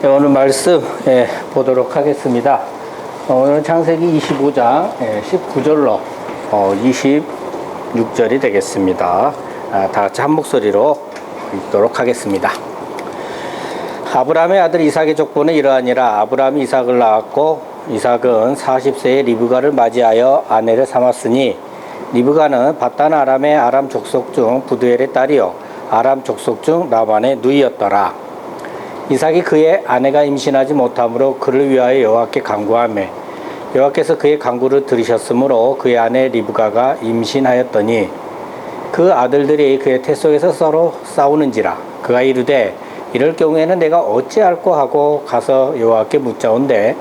오늘 말씀 보도록 하겠습니다. 오늘 창세기 25장 19절로 26절이 되겠습니다. 다 같이 한 목소리로 읽도록 하겠습니다. 아브라함의 아들 이삭의 족보는 이러하니라. 아브라함이 이삭을 낳았고 이삭은 40세에 리브가를 맞이하여 아내를 삼았으니 리브가는 바단 아람의 아람 족속 중 부두엘의 딸이요 아람 족속 중 라반의 누이였더라. 이삭이 그의 아내가 임신하지 못하므로 그를 위하여 여호와께 간구하매 여호와께서 그의 간구를 들으셨으므로 그의 아내 리브가가 임신하였더니 그 아들들이 그의 태 속에서 서로 싸우는지라. 그가 이르되 이럴 경우에는 내가 어찌할꼬 하고 가서 여호와께 묻자온대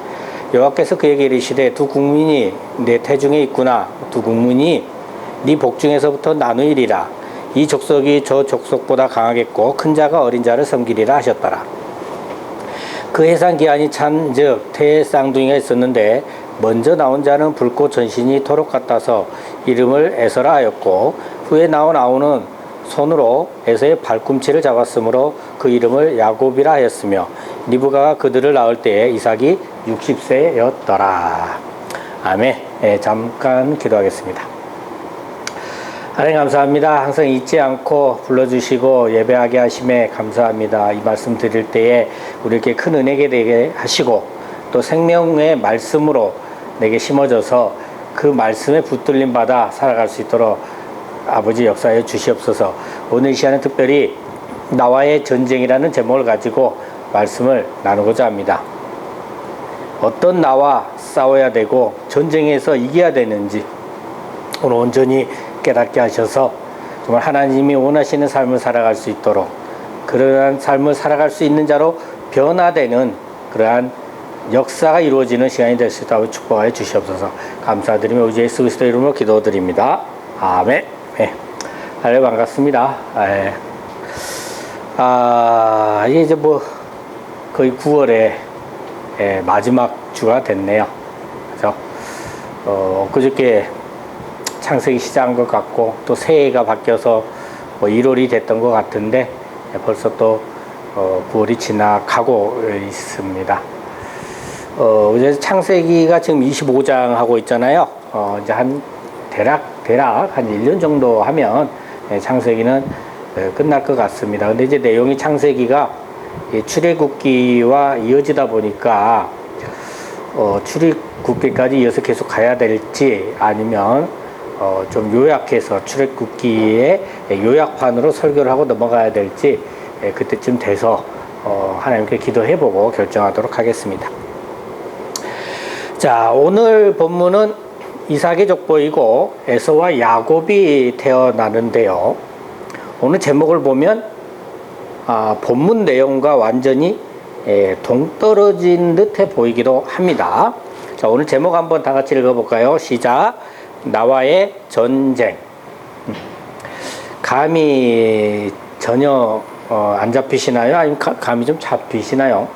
여호와께서 그에게 이르시되 두 국민이 내 태중에 있구나. 두 국민이 네 복중에서부터 나누이리라. 이 족속이 저 족속보다 강하겠고 큰 자가 어린 자를 섬기리라 하셨더라. 그 해산 기한이 찬즉 태의 쌍둥이가 있었는데 먼저 나온 자는 붉고 전신이 토록 같아서 이름을 에서라 하였고 후에 나온 아우는 손으로 에서의 발꿈치를 잡았으므로 그 이름을 야곱이라 하였으며 리브가가 그들을 낳을 때에 이삭이 60세였더라. 아멘. 잠깐 기도하겠습니다. 하나님 감사합니다. 항상 잊지 않고 불러주시고 예배하게 하심에 감사합니다. 이 말씀 드릴 때에 우리에게 큰 은혜가 되게 하시고 또 생명의 말씀으로 내게 심어져서 그 말씀에 붙들림 받아 살아갈 수 있도록 아버지 역사해 주시옵소서. 오늘 이 시간은 특별히 나와의 전쟁이라는 제목을 가지고 말씀을 나누고자 합니다. 어떤 나와 싸워야 되고 전쟁에서 이겨야 되는지 오늘 온전히 깨닫게 하셔서 정말 하나님이 원하시는 삶을 살아갈 수 있도록 그러한 삶을 살아갈 수 있는 자로 변화되는 그러한 역사가 이루어지는 시간이 될 수 있다고 축복하여 주시옵소서. 감사드리며 우리 예수 그리스도 이름으로 기도드립니다. 아멘. 네, 반갑습니다. 이게 이제 거의 9월에 마지막 주가 됐네요. 그래서 그저께 창세기 시작한 것 같고 또 새해가 바뀌어서 1월이 됐던 것 같은데 벌써 또 9월이 지나가고 있습니다. 이제 창세기가 지금 25장 하고 있잖아요. 이제 한 대략 한 1년 정도 하면 창세기는 끝날 것 같습니다. 근데 이제 내용이 창세기가 출애굽기와 이어지다 보니까 출애굽기까지 이어서 계속 가야 될지 아니면 좀 요약해서 출애굽기의 요약판으로 설교를 하고 넘어가야 될지 그때쯤 돼서 하나님께 기도해보고 결정하도록 하겠습니다. 자, 오늘 본문은 이삭의 족보이고 에서와 야곱이 태어나는데요. 오늘 제목을 보면 본문 내용과 완전히 동떨어진 듯해 보이기도 합니다. 자, 오늘 제목 한번 다 같이 읽어볼까요? 시작. 나와의 전쟁. 감이 전혀 안 잡히시나요? 아니면 감이 좀 잡히시나요?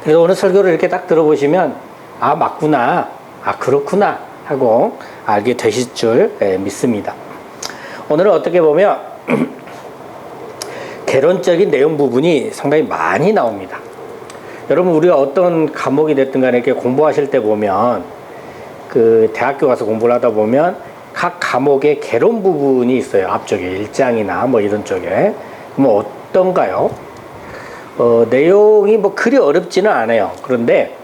그래서 오늘 설교를 이렇게 딱 들어보시면 맞구나, 그렇구나 하고 알게 되실 줄 믿습니다. 오늘은 어떻게 보면 개론적인 내용 부분이 상당히 많이 나옵니다. 여러분 우리가 어떤 과목이 됐든 간에 이렇게 공부하실 때 보면 그 대학교 가서 공부를 하다 보면 각 과목의 개론 부분이 있어요. 앞쪽에 1장이나 이런 쪽에. 어떤가요? 내용이 그리 어렵지는 않아요. 그런데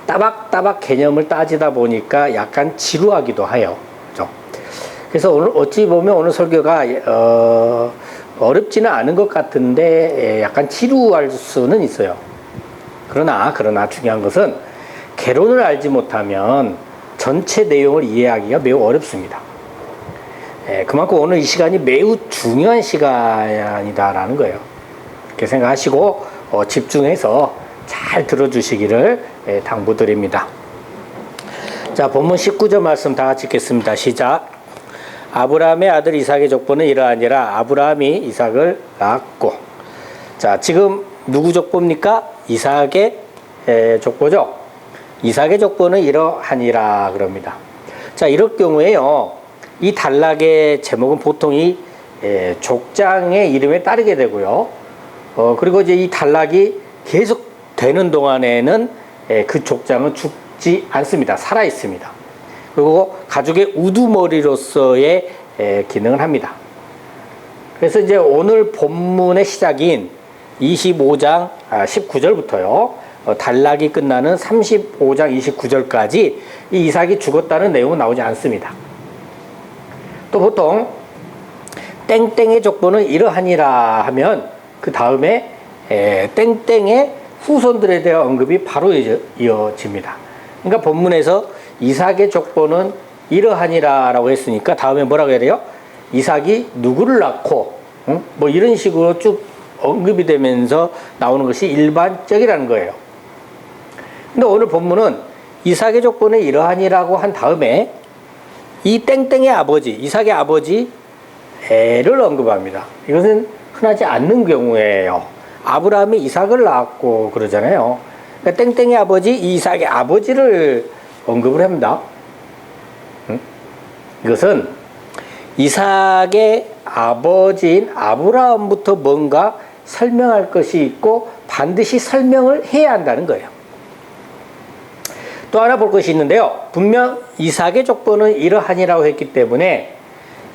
따박따박 개념을 따지다 보니까 약간 지루하기도 해요. 그죠? 그래서 오늘 어찌 보면 오늘 설교가 어렵지는 않은 것 같은데 약간 지루할 수는 있어요. 그러나 중요한 것은 개론을 알지 못하면 전체 내용을 이해하기가 매우 어렵습니다. 그만큼 오늘 이 시간이 매우 중요한 시간이다라는 거예요. 이렇게 생각하시고 집중해서 잘 들어주시기를 당부드립니다. 자, 본문 19절 말씀 다 같이 읽겠습니다. 시작. 아브라함의 아들 이삭의 족보는 이러하니라. 아브라함이 이삭을 낳았고. 자, 지금 누구 족보입니까? 이삭의 족보죠. 이삭의 족보는 이러하니라 그럽니다. 자, 이럴 경우에요, 이 단락의 제목은 보통 이 족장의 이름에 따르게 되고요. 그리고 이제 이 단락이 계속 되는 동안에는 그 족장은 죽지 않습니다. 살아 있습니다. 그리고 가족의 우두머리로서의 기능을 합니다. 그래서 이제 오늘 본문의 시작인 25장 19절부터요. 단락이 끝나는 35장 29절까지 이 이삭이 죽었다는 내용은 나오지 않습니다. 또 보통 땡땡의 족보는 이러하니라 하면 그 다음에 땡땡의 후손들에 대한 언급이 바로 이어집니다. 그러니까 본문에서 이삭의 족보는 이러하니라 라고 했으니까 다음에 뭐라고 해야 돼요? 이삭이 누구를 낳고 뭐 이런 식으로 쭉 언급이 되면서 나오는 것이 일반적이라는 거예요. 근데 오늘 본문은 이삭의 족보는 이러하니라고 한 다음에 이 땡땡의 아버지, 이삭의 아버지 애를 언급합니다. 이것은 흔하지 않는 경우예요. 아브라함이 이삭을 낳았고 그러잖아요. 그러니까 땡땡의 아버지, 이삭의 아버지를 언급을 합니다. 이것은 이삭의 아버지인 아브라함부터 뭔가 설명할 것이 있고 반드시 설명을 해야 한다는 거예요. 또 하나 볼 것이 있는데요. 분명 이삭의 족보는 이러하니라고 했기 때문에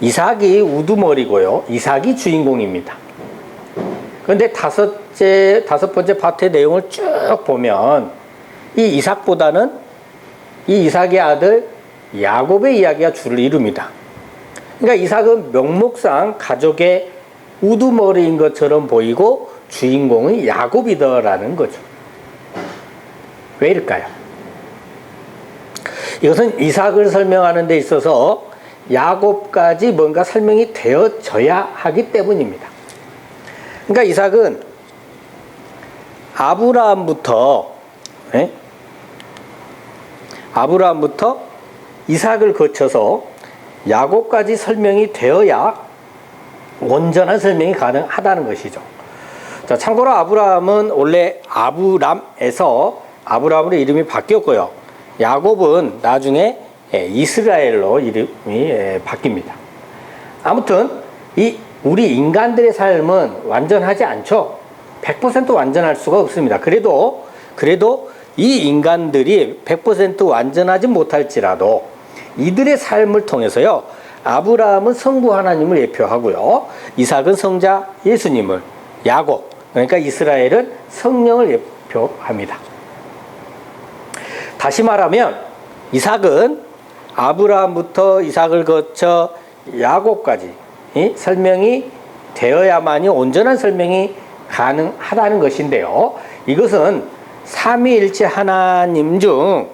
이삭이 우두머리고요. 이삭이 주인공입니다. 그런데 다섯 번째 파트의 내용을 쭉 보면 이 이삭보다는 이 이삭의 아들 야곱의 이야기가 주를 이룹니다. 그러니까 이삭은 명목상 가족의 우두머리인 것처럼 보이고 주인공은 야곱이더라는 거죠. 왜일까요? 이것은 이삭을 설명하는 데 있어서 야곱까지 뭔가 설명이 되어져야 하기 때문입니다. 그러니까 이삭은 아브라함부터 이삭을 거쳐서 야곱까지 설명이 되어야 온전한 설명이 가능하다는 것이죠. 자, 참고로 아브라함은 원래 아브람에서 아브라함으로 이름이 바뀌었고요. 야곱은 나중에 이스라엘로 이름이 바뀝니다. 아무튼 우리 인간들의 삶은 완전하지 않죠. 100% 완전할 수가 없습니다. 그래도 이 인간들이 100% 완전하지 못할지라도 이들의 삶을 통해서요. 아브라함은 성부 하나님을 예표하고요. 이삭은 성자 예수님을, 야곱, 그러니까 이스라엘은 성령을 예표합니다. 다시 말하면 이삭은 아브라함부터 이삭을 거쳐 야곱까지 설명이 되어야만이 온전한 설명이 가능하다는 것인데요. 이것은 삼위일체 하나님 중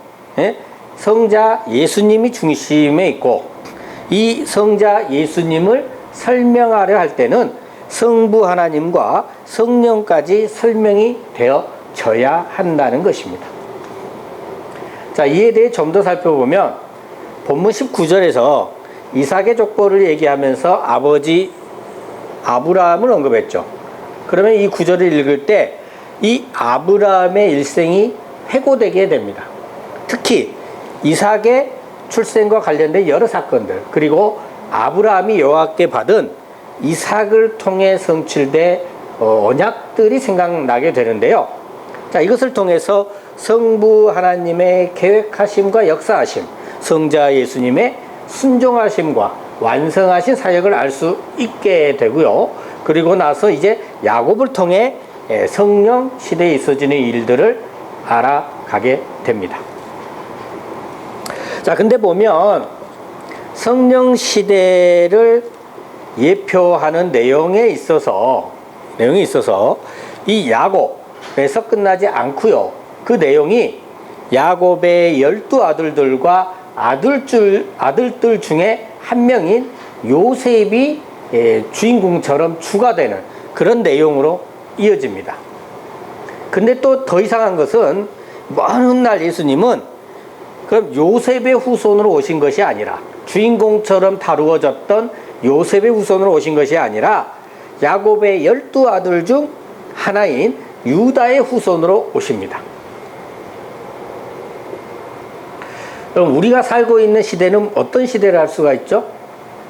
성자 예수님이 중심에 있고 이 성자 예수님을 설명하려 할 때는 성부 하나님과 성령까지 설명이 되어져야 한다는 것입니다. 자, 이에 대해 좀 더 살펴보면 본문 19절에서 이삭의 족보를 얘기하면서 아버지 아브라함을 언급했죠. 그러면 이 구절을 읽을 때 이 아브라함의 일생이 회고되게 됩니다. 특히 이삭의 출생과 관련된 여러 사건들, 그리고 아브라함이 여호와께 받은 이삭을 통해 성취된 언약들이 생각나게 되는데요. 자, 이것을 통해서 성부 하나님의 계획하심과 역사하심, 성자 예수님의 순종하심과 완성하신 사역을 알 수 있게 되고요. 그리고 나서 이제 야곱을 통해 성령 시대에 있어지는 일들을 알아가게 됩니다. 자, 근데 보면 성령 시대를 예표하는 내용에 있어서 이 야곱에서 끝나지 않고요. 그 내용이 야곱의 12아들들과 아들들 중에 한 명인 요셉이 주인공처럼 추가되는 그런 내용으로 이어집니다. 근데 또 더 이상한 것은 먼 훗날 예수님은 그럼 요셉의 후손으로 오신 것이 아니라 주인공처럼 다루어졌던 요셉의 후손으로 오신 것이 아니라 야곱의 12아들 중 하나인 유다의 후손으로 오십니다. 그럼 우리가 살고 있는 시대는 어떤 시대를 할 수가 있죠?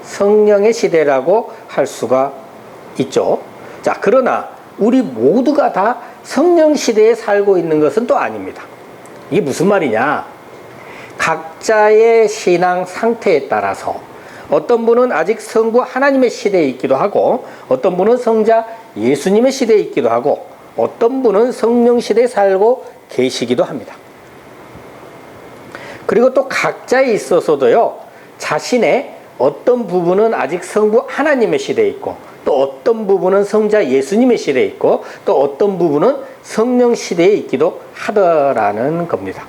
성령의 시대라고 할 수가 있죠. 자, 그러나 우리 모두가 다 성령 시대에 살고 있는 것은 또 아닙니다. 이게 무슨 말이냐? 각자의 신앙 상태에 따라서 어떤 분은 아직 성부 하나님의 시대에 있기도 하고, 어떤 분은 성자 예수님의 시대에 있기도 하고, 어떤 분은 성령 시대에 살고 계시기도 합니다. 그리고 또 각자에 있어서도요, 자신의 어떤 부분은 아직 성부 하나님의 시대에 있고, 또 어떤 부분은 성자 예수님의 시대에 있고, 또 어떤 부분은 성령 시대에 있기도 하더라는 겁니다.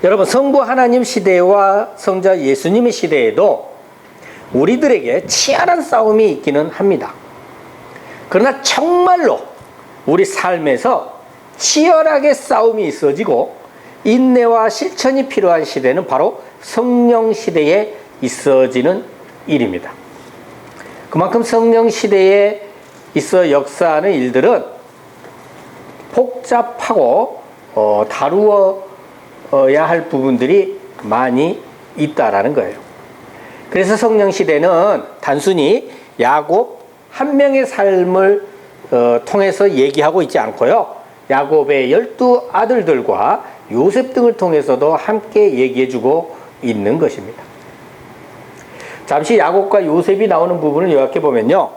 여러분, 성부 하나님 시대와 성자 예수님의 시대에도 우리들에게 치열한 싸움이 있기는 합니다. 그러나 정말로 우리 삶에서 치열하게 싸움이 있어지고 인내와 실천이 필요한 시대는 바로 성령 시대에 있어지는 일입니다. 그만큼 성령 시대에 있어 역사하는 일들은 복잡하고 다루어야 할 부분들이 많이 있다라는 거예요. 그래서 성령 시대는 단순히 야곱 한 명의 삶을 통해서 얘기하고 있지 않고요, 야곱의 12 아들들과 요셉 등을 통해서도 함께 얘기해주고 있는 것입니다. 잠시 야곱과 요셉이 나오는 부분을 요약해 보면요,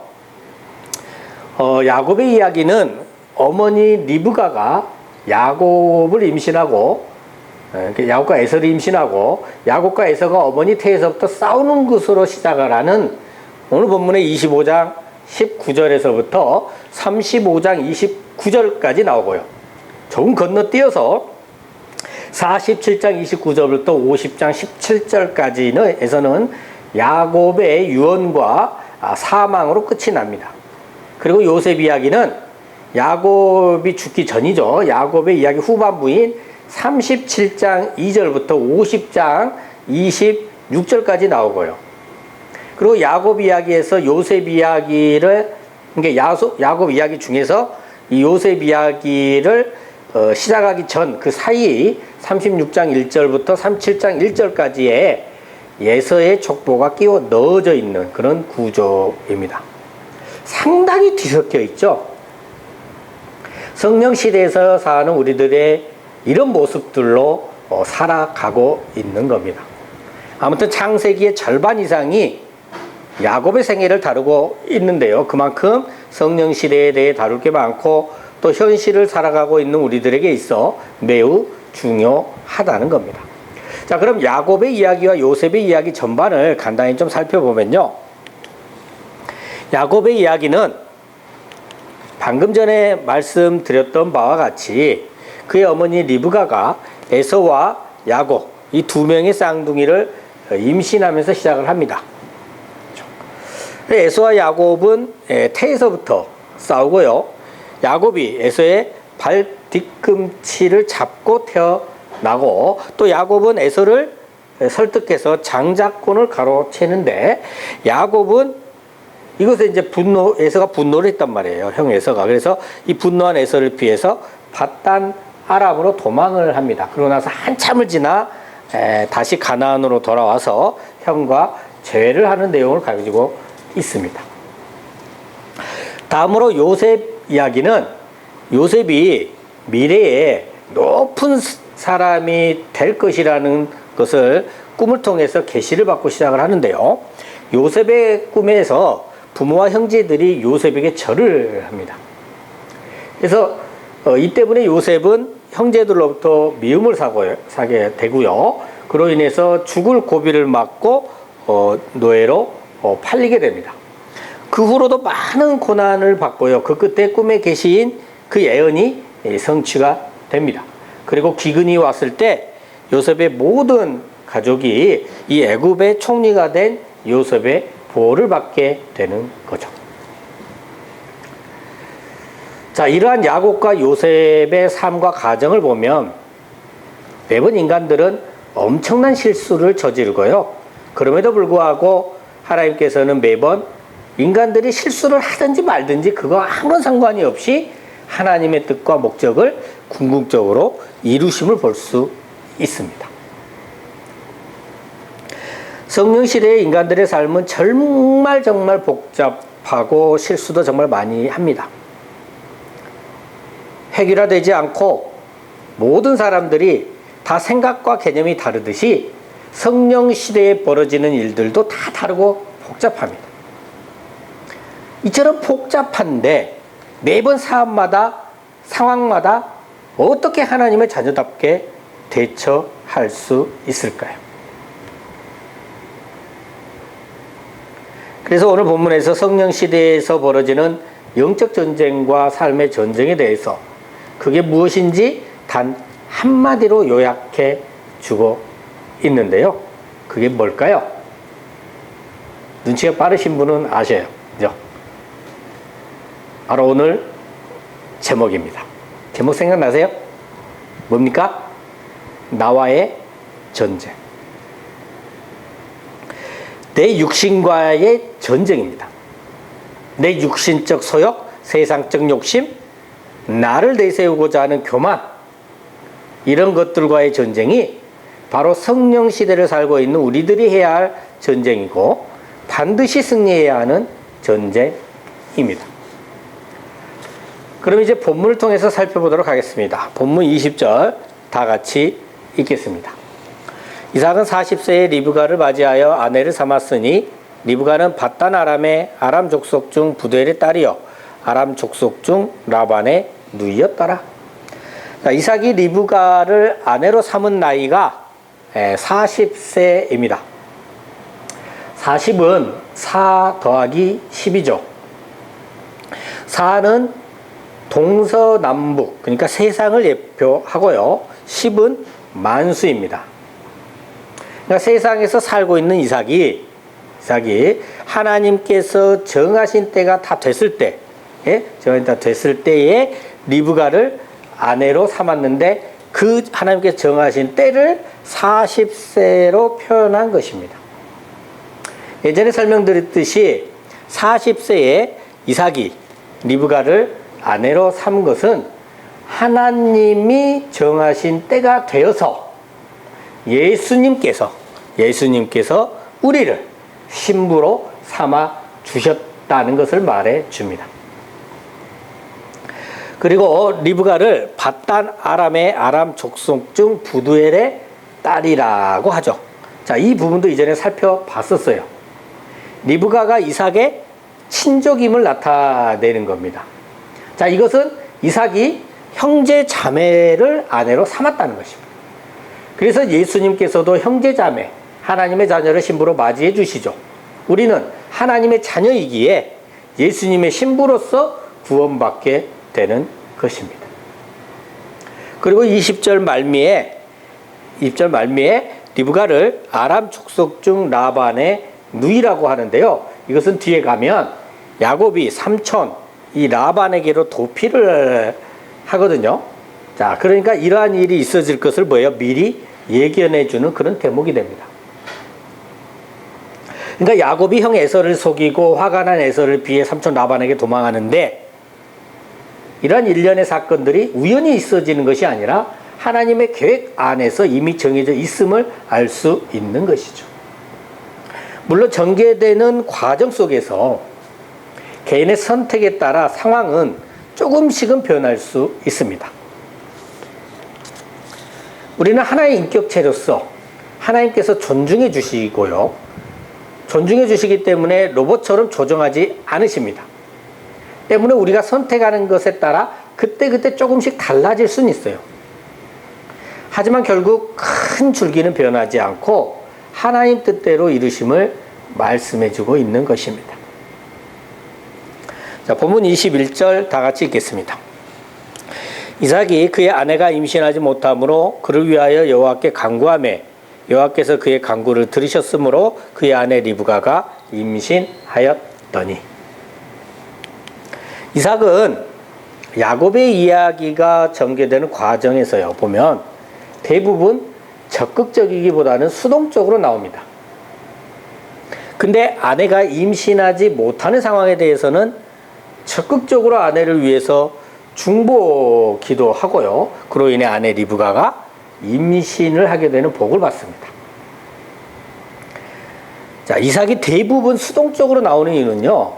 야곱의 이야기는 어머니 리브가가 야곱을 임신하고, 야곱과 에서를 임신하고, 야곱과 에서가 어머니 태에서부터 싸우는 것으로 시작을 하는 오늘 본문의 25장 19절에서부터 35장 29절까지 나오고요, 조금 건너뛰어서 47장 29절부터 50장 17절까지에서는 야곱의 유언과 사망으로 끝이 납니다. 그리고 요셉 이야기는 야곱이 죽기 전이죠. 야곱의 이야기 후반부인 37장 2절부터 50장 26절까지 나오고요. 그리고 야곱 이야기에서 요셉 이야기를, 그러니까 야곱 이야기 중에서 이 요셉 이야기를 시작하기 전 그 사이 36장 1절부터 37장 1절까지의 예서의 족보가 끼워 넣어져 있는 그런 구조입니다. 상당히 뒤섞여 있죠. 성령 시대에서 사는 우리들의 이런 모습들로 살아가고 있는 겁니다. 아무튼 창세기의 절반 이상이 야곱의 생애를 다루고 있는데요, 그만큼 성령 시대에 대해 다룰 게 많고 또 현실을 살아가고 있는 우리들에게 있어 매우 중요하다는 겁니다. 자, 그럼 야곱의 이야기와 요셉의 이야기 전반을 간단히 좀 살펴보면요, 야곱의 이야기는 방금 전에 말씀드렸던 바와 같이 그의 어머니 리브가가 에서와 야곱, 이 두 명의 쌍둥이를 임신하면서 시작을 합니다. 에서와 야곱은 태에서부터 싸우고요, 야곱이 에서의 발 뒤꿈치를 잡고 태어나고, 또 야곱은 에서를 설득해서 장자권을 가로채는데, 야곱은 이것에 이제 에서가 분노를 했단 말이에요, 형 에서가. 그래서 이 분노한 에서를 피해서 밧단 아람으로 도망을 합니다. 그러고 나서 한참을 지나 다시 가나안으로 돌아와서 형과 재회를 하는 내용을 가지고 있습니다. 다음으로 요셉 이야기는 요셉이 미래에 높은 사람이 될 것이라는 것을 꿈을 통해서 계시를 받고 시작을 하는데요, 요셉의 꿈에서 부모와 형제들이 요셉에게 절을 합니다. 그래서 이 때문에 요셉은 형제들로부터 미움을 사게 되고요, 그로 인해서 죽을 고비를 맞고 노예로 팔리게 됩니다. 그 후로도 많은 고난을 받고요, 그 끝에 꿈에 계신 그 예언이 성취가 됩니다. 그리고 기근이 왔을 때 요셉의 모든 가족이 이 애굽의 총리가 된 요셉의 보호를 받게 되는 거죠. 자, 이러한 야곱과 요셉의 삶과 가정을 보면 매번 인간들은 엄청난 실수를 저지르고요, 그럼에도 불구하고 하나님께서는 매번 인간들이 실수를 하든지 말든지 그거 아무런 상관이 없이 하나님의 뜻과 목적을 궁극적으로 이루심을 볼 수 있습니다. 성령 시대의 인간들의 삶은 정말 복잡하고 복잡하고 실수도 정말 많이 합니다. 획일화되지 않고 모든 사람들이 다 생각과 개념이 다르듯이 성령 시대에 벌어지는 일들도 다 다르고 복잡합니다. 이처럼 복잡한데 매번 사업마다 상황마다 어떻게 하나님의 자녀답게 대처할 수 있을까요? 그래서 오늘 본문에서 성령 시대에서 벌어지는 영적 전쟁과 삶의 전쟁에 대해서 그게 무엇인지 단 한마디로 요약해 주고 있는데요. 그게 뭘까요? 눈치가 빠르신 분은 아셔요. 그죠? 바로 오늘 제목입니다. 제목 생각나세요? 뭡니까? 나와의 전쟁. 내 육신과의 전쟁입니다. 내 육신적 소욕, 세상적 욕심, 나를 내세우고자 하는 교만, 이런 것들과의 전쟁이 바로 성령 시대를 살고 있는 우리들이 해야 할 전쟁이고 반드시 승리해야 하는 전쟁입니다. 그럼 이제 본문을 통해서 살펴보도록 하겠습니다. 본문 20절 다 같이 읽겠습니다. 이삭은 40세에 리브가를 맞이하여 아내를 삼았으니 리브가는 밧단 아람의 아람 족속 중 부두엘의 딸이요 아람 족속 중 라반의 누이였더라. 이삭이 리브가를 아내로 삼은 나이가 40세입니다. 40은 4 더하기 10이죠. 4는 동서남북, 그러니까 세상을 예표하고요. 10은 만수입니다. 그러니까 세상에서 살고 있는 이삭이 하나님께서 정하신 때가 다 됐을 때, 정하신 됐을 때에 리브가를 아내로 삼았는데 그 하나님께서 정하신 때를 40세로 표현한 것입니다. 예전에 설명드렸듯이 40세에 이삭이 리브가를 아내로 삼은 것은 하나님이 정하신 때가 되어서 예수님께서 우리를 신부로 삼아 주셨다는 것을 말해 줍니다. 그리고 리브가를 밧단 아람의 아람 족속 중 부두엘의 딸이라고 하죠. 자, 이 부분도 이전에 살펴봤었어요. 리브가가 이삭의 친족임을 나타내는 겁니다. 자, 이것은 이삭이 형제 자매를 아내로 삼았다는 것입니다. 그래서 예수님께서도 형제 자매, 하나님의 자녀를 신부로 맞이해 주시죠. 우리는 하나님의 자녀이기에 예수님의 신부로서 구원받게 되는 것입니다. 그리고 20절 말미에 리브가를 아람 족속 중 라반의 누이라고 하는데요. 이것은 뒤에 가면 야곱이 삼촌 이 라반에게로 도피를 하거든요. 자, 그러니까 이러한 일이 있어질 것을 미리 예견해 주는 그런 대목이 됩니다. 그러니까 야곱이 형 에서를 속이고 화가 난 에서를 피해 삼촌 라반에게 도망하는데 이러한 일련의 사건들이 우연히 있어지는 것이 아니라 하나님의 계획 안에서 이미 정해져 있음을 알 수 있는 것이죠. 물론 전개되는 과정 속에서 개인의 선택에 따라 상황은 조금씩은 변할 수 있습니다. 우리는 하나의 인격체로서 하나님께서 존중해 주시고요. 존중해 주시기 때문에 로봇처럼 조정하지 않으십니다. 때문에 우리가 선택하는 것에 따라 그때그때 조금씩 달라질 수는 있어요. 하지만 결국 큰 줄기는 변하지 않고 하나님 뜻대로 이루심을 말씀해 주고 있는 것입니다. 자, 본문 21절 다 같이 읽겠습니다. 이삭이 그의 아내가 임신하지 못하므로 그를 위하여 여호와께 간구하매 여호와께서 그의 간구를 들으셨으므로 그의 아내 리브가가 임신하였더니. 이삭은 야곱의 이야기가 전개되는 과정에서요 보면 대부분 적극적이기보다는 수동적으로 나옵니다. 근데 아내가 임신하지 못하는 상황에 대해서는 적극적으로 아내를 위해서 중보 기도하고요. 그로 인해 아내 리브가가 임신을 하게 되는 복을 받습니다. 자, 이삭이 대부분 수동적으로 나오는 이유는요.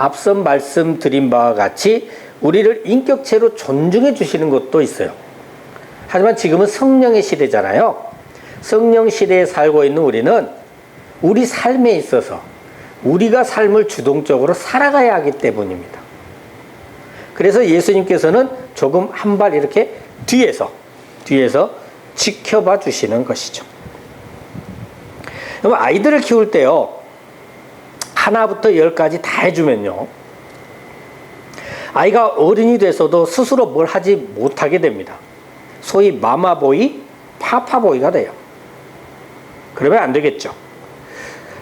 앞선 말씀드린 바와 같이 우리를 인격체로 존중해 주시는 것도 있어요. 하지만 지금은 성령의 시대잖아요. 성령 시대에 살고 있는 우리는 우리 삶에 있어서 우리가 삶을 주동적으로 살아가야 하기 때문입니다. 그래서 예수님께서는 조금 한 발 이렇게 뒤에서 지켜봐 주시는 것이죠. 그럼 아이들을 키울 때요, 하나부터 10까지 다 해주면요, 아이가 어른이 돼서도 스스로 뭘 하지 못하게 됩니다. 소위 마마보이, 파파보이가 돼요. 그러면 안 되겠죠.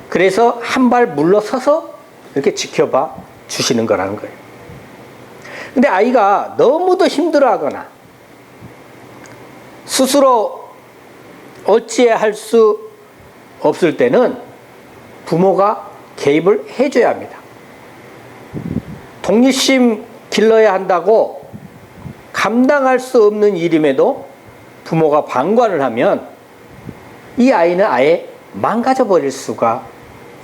그래서 한 발 물러서서 이렇게 지켜봐 주시는 거라는 거예요. 근데 아이가 너무도 힘들어하거나 스스로 어찌할 수 없을 때는 부모가 개입을 해줘야 합니다. 독립심 길러야 한다고 감당할 수 없는 일임에도 부모가 방관을 하면 이 아이는 아예 망가져 버릴 수가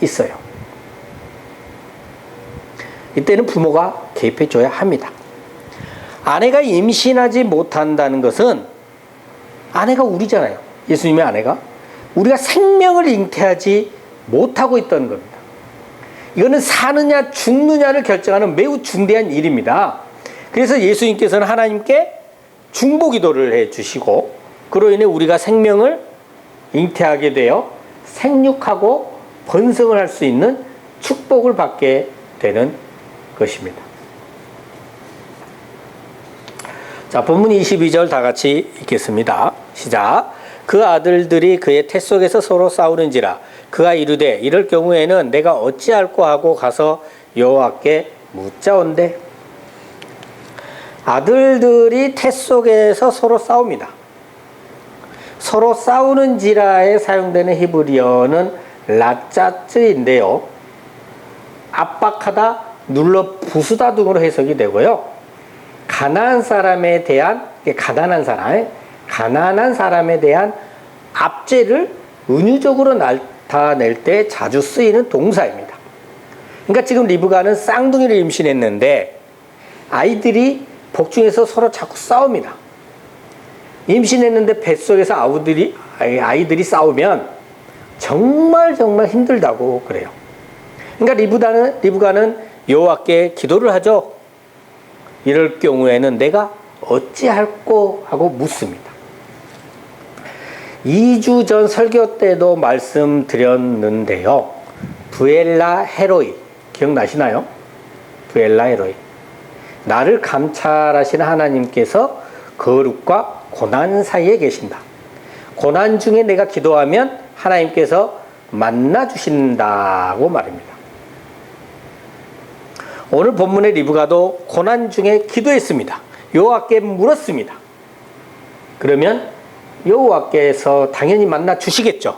있어요. 이때는 부모가 개입해 줘야 합니다. 아내가 임신하지 못한다는 것은 아내가 우리잖아요. 예수님의 아내가. 우리가 생명을 잉태하지 못하고 있다는 겁니다. 이거는 사느냐 죽느냐를 결정하는 매우 중대한 일입니다. 그래서 예수님께서는 하나님께 중보기도를 해주시고 그로 인해 우리가 생명을 잉태하게 되어 생육하고 번성을 할 수 있는 축복을 받게 되는 것입니다. 자, 본문 22절 다 같이 읽겠습니다. 시작. 그 아들들이 그의 태 속에서 서로 싸우는지라 그가 이르되 이럴 경우에는 내가 어찌할꼬 하고 가서 여호와께 묻자온대. 아들들이 태 속에서 서로 싸웁니다. 서로 싸우는지라에 사용되는 히브리어는 라짜츠인데요, 압박하다, 눌러 부수다 등으로 해석이 되고요, 가난한 사람에 대한 압제를 은유적으로 나타낼 때 자주 쓰이는 동사입니다. 그러니까 지금 리브가는 쌍둥이를 임신했는데 아이들이 복중에서 서로 자꾸 싸웁니다. 임신했는데 뱃속에서 아이들이 싸우면 정말 힘들다고 그래요. 그러니까 리브가는 여호와께 기도를 하죠. 이럴 경우에는 내가 어찌할꼬 하고 묻습니다. 2주 전 설교 때도 말씀드렸는데요. 부엘라 헤로이 기억나시나요? 부엘라 헤로이. 나를 감찰하시는 하나님께서 거룩과 고난 사이에 계신다. 고난 중에 내가 기도하면 하나님께서 만나주신다고 말입니다. 오늘 본문의 리브가도 고난 중에 기도했습니다. 여호와께 물었습니다. 그러면 여호와께서 당연히 만나 주시겠죠.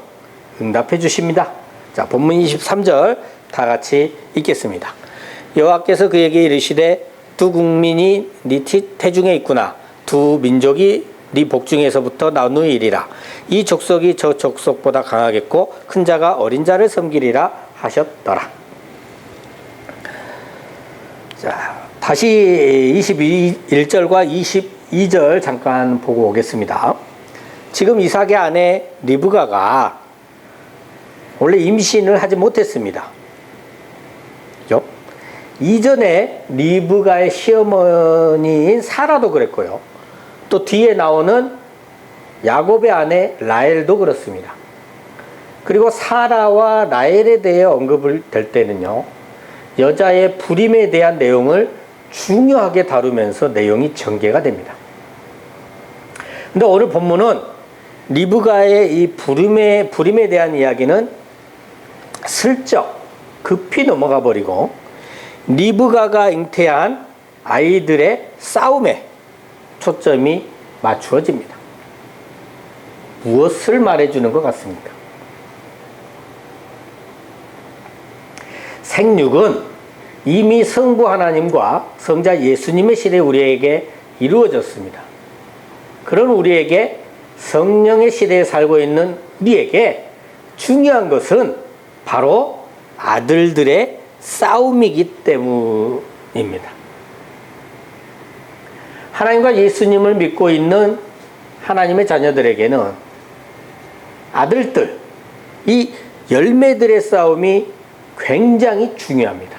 응답해 주십니다. 자, 본문 23절 다 같이 읽겠습니다. 여호와께서 그에게 이르시되 두 국민이 네 태중에 있구나. 두 민족이 네 복중에서부터 나누이리라. 이 족속이 저 족속보다 강하겠고 큰 자가 어린 자를 섬기리라 하셨더라. 자, 다시 21절과 22절 잠깐 보고 오겠습니다. 지금 이삭의 아내 리브가가 원래 임신을 하지 못했습니다. 그죠? 이전에 리브가의 시어머니인 사라도 그랬고요. 또 뒤에 나오는 야곱의 아내 라헬도 그렇습니다. 그리고 사라와 라헬에 대해 언급을 될 때는요, 여자의 불임에 대한 내용을 중요하게 다루면서 내용이 전개가 됩니다. 근데 오늘 본문은 리브가의 이 불임에 대한 이야기는 슬쩍 급히 넘어가 버리고 리브가가 잉태한 아이들의 싸움에 초점이 맞추어집니다. 무엇을 말해주는 것 같습니까? 생육은 이미 성부 하나님과 성자 예수님의 시대에 우리에게 이루어졌습니다. 그런 우리에게 성령의 시대에 살고 있는 우리에게 중요한 것은 바로 아들들의 싸움이기 때문입니다. 하나님과 예수님을 믿고 있는 하나님의 자녀들에게는 아들들, 이 열매들의 싸움이 굉장히 중요합니다.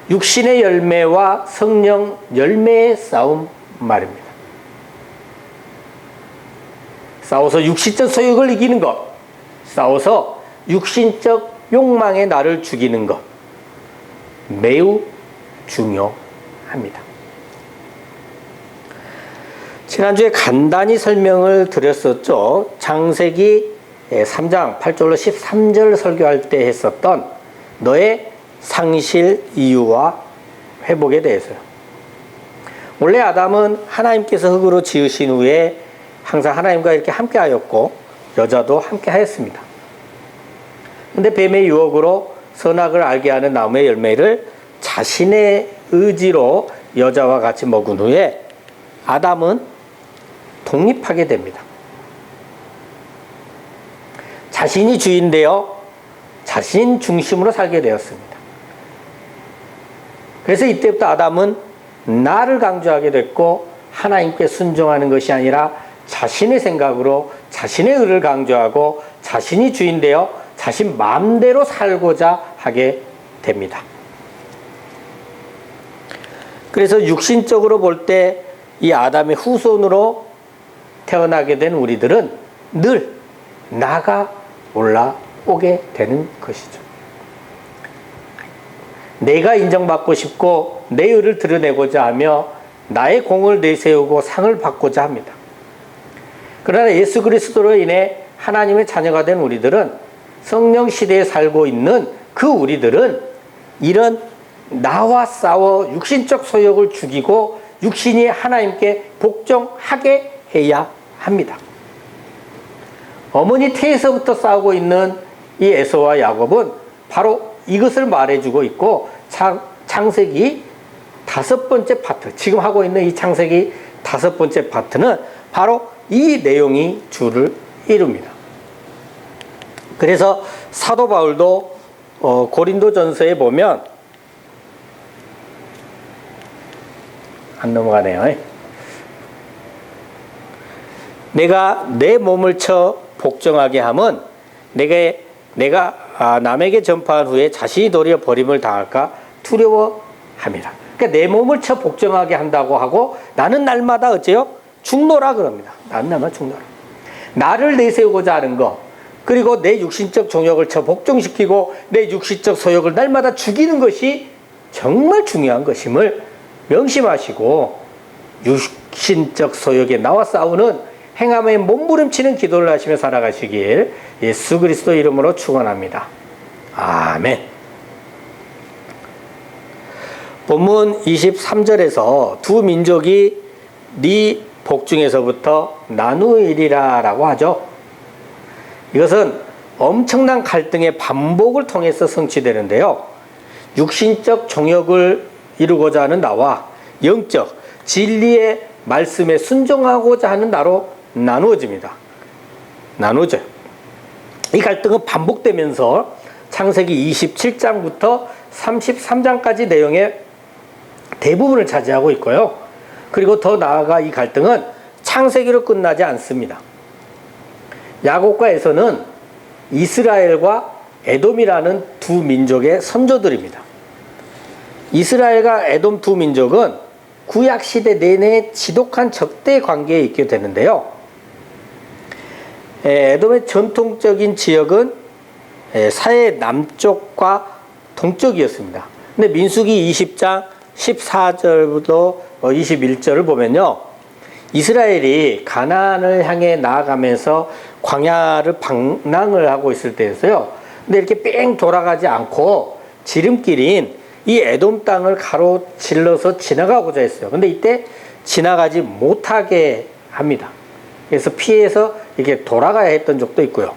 육신의 열매와 성령 열매의 싸움 말입니다. 싸워서 육신적 소욕을 이기는 것, 싸워서 육신적 욕망의 나를 죽이는 것, 매우 중요합니다. 지난주에 간단히 설명을 드렸었죠. 창세기 3장 8절로 13절 설교할 때 했었던 너의 상실 이유와 회복에 대해서요. 원래 아담은 하나님께서 흙으로 지으신 후에 항상 하나님과 이렇게 함께 하였고 여자도 함께 하였습니다. 근데 뱀의 유혹으로 선악을 알게 하는 나무의 열매를 자신의 의지로 여자와 같이 먹은 후에 아담은 독립하게 됩니다. 자신이 주인되어 자신 중심으로 살게 되었습니다. 그래서 이때부터 아담은 나를 강조하게 됐고 하나님께 순종하는 것이 아니라 자신의 생각으로 자신의 의를 강조하고 자신이 주인되어 자신 마음대로 살고자 하게 됩니다. 그래서 육신적으로 볼 때 이 아담의 후손으로 태어나게 된 우리들은 늘 나가 올라오게 되는 것이죠. 내가 인정받고 싶고 내 의를 드러내고자 하며 나의 공을 내세우고 상을 받고자 합니다. 그러나 예수 그리스도로 인해 하나님의 자녀가 된 우리들은 성령 시대에 살고 있는 그 우리들은 이런 나와 싸워 육신적 소욕을 죽이고 육신이 하나님께 복종하게 해야 합니다. 어머니 태에서부터 싸우고 있는 이 에서와 야곱은 바로 이것을 말해주고 있고 창세기 5번째 파트, 지금 하고 있는 이 창세기 5번째 파트는 바로 이 내용이 주를 이룹니다. 그래서 사도 바울도 고린도전서에 보면 안 넘어가네요. 내가 내 몸을 쳐 복종하게 함은 내가 남에게 전파한 후에 자신이 도리어 버림을 당할까 두려워함이라. 그러니까 내 몸을 쳐 복종하게 한다고 하고 나는 날마다 어째요? 죽노라 그럽니다. 나는 날마다 죽노라. 나를 내세우고자 하는 것, 그리고 내 육신적 종욕을 쳐 복종시키고 내 육신적 소욕을 날마다 죽이는 것이 정말 중요한 것임을 명심하시고 육신적 소욕에 나와 싸우는 행함에 몸부림치는 기도를 하시며 살아가시길 예수 그리스도 이름으로 축원합니다. 아멘. 본문 23절에서 두 민족이 네 복중에서부터 나누이리라 라고 하죠. 이것은 엄청난 갈등의 반복을 통해서 성취되는데요. 육신적 종욕을 이루고자 하는 나와 영적 진리의 말씀에 순종하고자 하는 나로 나누어집니다. 나누어져요. 이 갈등은 반복되면서 창세기 27장부터 33장까지 내용의 대부분을 차지하고 있고요. 그리고 더 나아가 이 갈등은 창세기로 끝나지 않습니다. 야곱과 에서는 이스라엘과 에돔이라는 두 민족의 선조들입니다. 이스라엘과 에돔 두 민족은 구약시대 내내 지독한 적대 관계에 있게 되는데요. 에돔의 전통적인 지역은 사해 남쪽과 동쪽이었습니다. 근데 민수기 20장 14절부터 21절을 보면요. 이스라엘이 가나안을 향해 나아가면서 광야를 방랑을 하고 있을 때였어요. 근데 이렇게 뺑 돌아가지 않고 지름길인 이 에돔 땅을 가로질러서 지나가고자 했어요. 근데 이때 지나가지 못하게 합니다. 그래서 피해서 이렇게 돌아가야 했던 적도 있고요.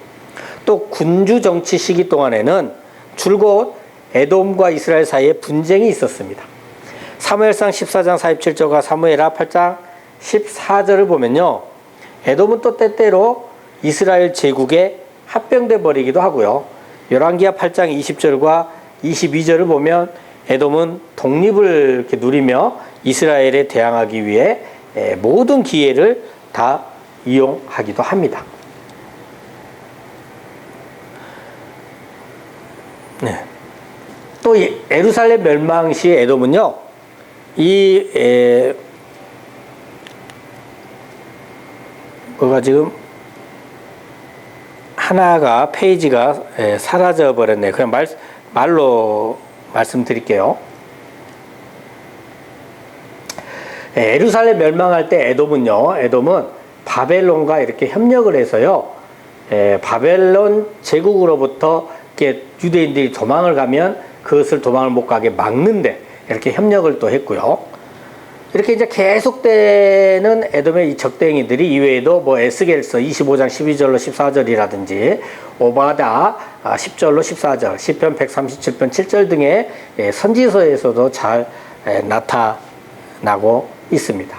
또 군주 정치 시기 동안에는 줄곧 에돔과 이스라엘 사이에 분쟁이 있었습니다. 사무엘상 14장 47절과 사무엘하 8장 14절을 보면요. 에돔은 또 때때로 이스라엘 제국에 합병돼 버리기도 하고요. 열왕기하 8장 20절과 22절을 보면 에돔은 독립을 이렇게 누리며 이스라엘에 대항하기 위해 모든 기회를 다 이용하기도 합니다. 네. 또 예루살렘 멸망 시 에돔은요, 뭐가 지금 하나가 페이지가 사라져 버렸네. 그냥 말로 말씀드릴게요. 예루살렘 멸망할 때 에돔은 바벨론과 이렇게 협력을 해서요, 바벨론 제국으로부터 이렇게 유대인들이 도망을 가면 그것을 도망을 못 가게 막는데 이렇게 협력을 또 했고요. 이렇게 이제 계속되는 에돔의 이 적대행위들이 이외에도 뭐 에스겔서 25장 12절로 14절이라든지 오바다 10절로 14절, 시편 137편 7절 등의 선지서에서도 잘 나타나고 있습니다.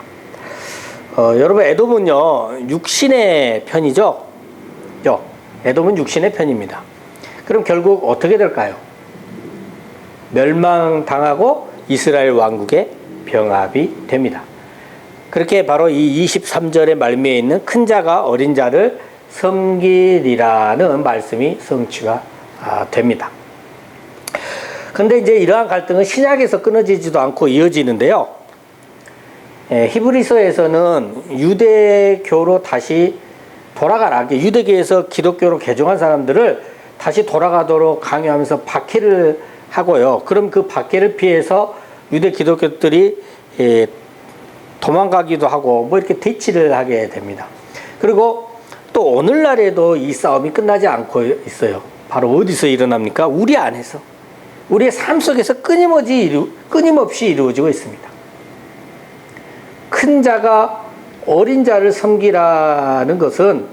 여러분, 에돔은요, 육신의 편이죠. 에돔은 육신의 편입니다. 그럼 결국 어떻게 될까요? 멸망당하고 이스라엘 왕국의 병합이 됩니다. 그렇게 바로 이 23절의 말미에 있는 큰 자가 어린 자를 섬기리라는 말씀이 성취가 됩니다. 그런데 이제 이러한 갈등은 신약에서 끊어지지도 않고 이어지는데요. 히브리서에서는 유대교로 다시 돌아가라, 유대교에서 기독교로 개종한 사람들을 다시 돌아가도록 강요하면서 박해를 하고요. 그럼 그 박해를 피해서 유대 기독교들이 도망가기도 하고 뭐 이렇게 대치를 하게 됩니다. 그리고 또 오늘날에도 이 싸움이 끝나지 않고 있어요. 바로 어디서 일어납니까? 우리 안에서, 우리의 삶 속에서 끊임없이 이루어지고 있습니다. 큰 자가 어린 자를 섬기라는 것은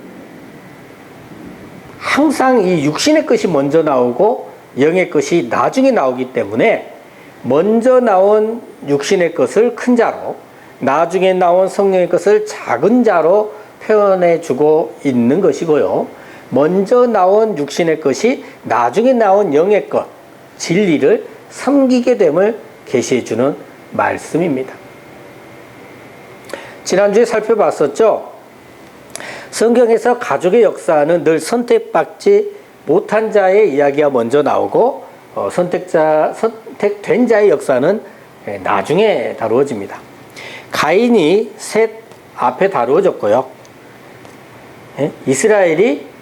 항상 이 육신의 것이 먼저 나오고 영의 것이 나중에 나오기 때문에 먼저 나온 육신의 것을 큰 자로, 나중에 나온 성령의 것을 작은 자로 표현해 주고 있는 것이고요. 먼저 나온 육신의 것이 나중에 나온 영의 것, 진리를 섬기게 됨을 계시해 주는 말씀입니다. 지난주에 살펴봤었죠. 성경에서 가족의 역사는 늘 선택받지 못한 자의 이야기가 먼저 나오고 선택된 자의 역사는 나중에 다루어집니다. 가인이 셋 앞에 다루어졌고요. 이스라엘이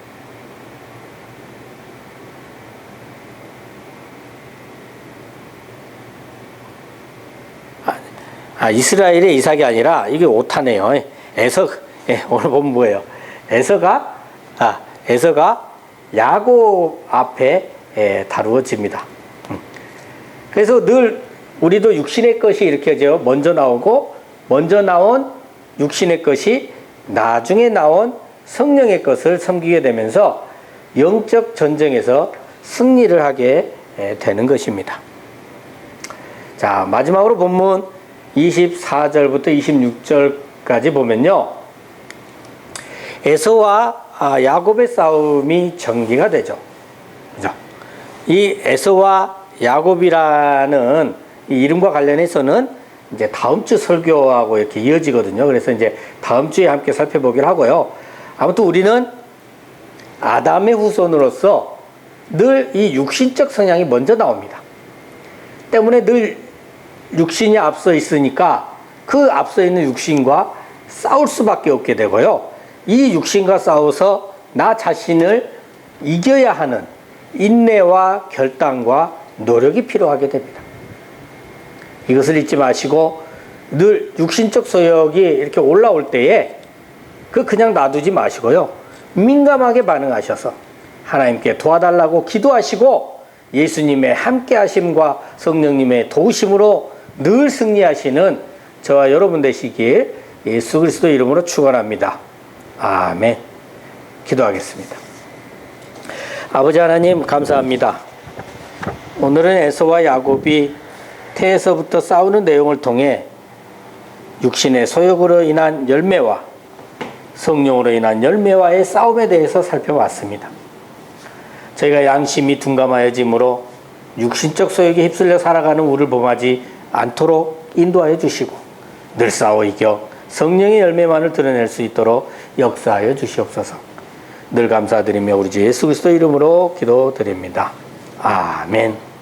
이스라엘의 이삭이 아니라 이게 오타네요. 에석, 오늘 보면 뭐예요? 에서가 야곱 앞에 다루어집니다. 그래서 늘 우리도 육신의 것이 이렇게 먼저 나오고, 먼저 나온 육신의 것이 나중에 나온 성령의 것을 섬기게 되면서 영적 전쟁에서 승리를 하게 되는 것입니다. 자, 마지막으로 본문 24절부터 26절까지 보면요, 에서와 야곱의 싸움이 전개가 되죠. 그죠? 이 에서와 야곱이라는 이 이름과 관련해서는 이제 다음 주 설교하고 이렇게 이어지거든요. 그래서 이제 다음 주에 함께 살펴보기로 하고요. 아무튼 우리는 아담의 후손으로서 늘 이 육신적 성향이 먼저 나옵니다. 때문에 늘 육신이 앞서 있으니까 그 앞서 있는 육신과 싸울 수밖에 없게 되고요. 이 육신과 싸워서 나 자신을 이겨야 하는 인내와 결단과 노력이 필요하게 됩니다. 이것을 잊지 마시고 늘 육신적 소욕이 이렇게 올라올 때에 그냥 놔두지 마시고요. 민감하게 반응하셔서 하나님께 도와달라고 기도하시고 예수님의 함께 하심과 성령님의 도우심으로 늘 승리하시는 저와 여러분 되시길 예수 그리스도 이름으로 축원합니다. 아멘. 기도하겠습니다. 아버지 하나님 감사합니다. 오늘은 에서와 야곱이 태에서부터 싸우는 내용을 통해 육신의 소욕으로 인한 열매와 성령으로 인한 열매와의 싸움에 대해서 살펴봤습니다. 저희가 양심이 둔감하여짐으로 육신적 소욕에 휩쓸려 살아가는 우리를 범하지 않도록 인도하여 주시고 늘 싸워 이겨 성령의 열매만을 드러낼 수 있도록 역사하여 주시옵소서. 늘 감사드리며 우리 주 예수 그리스도 이름으로 기도드립니다. 아멘.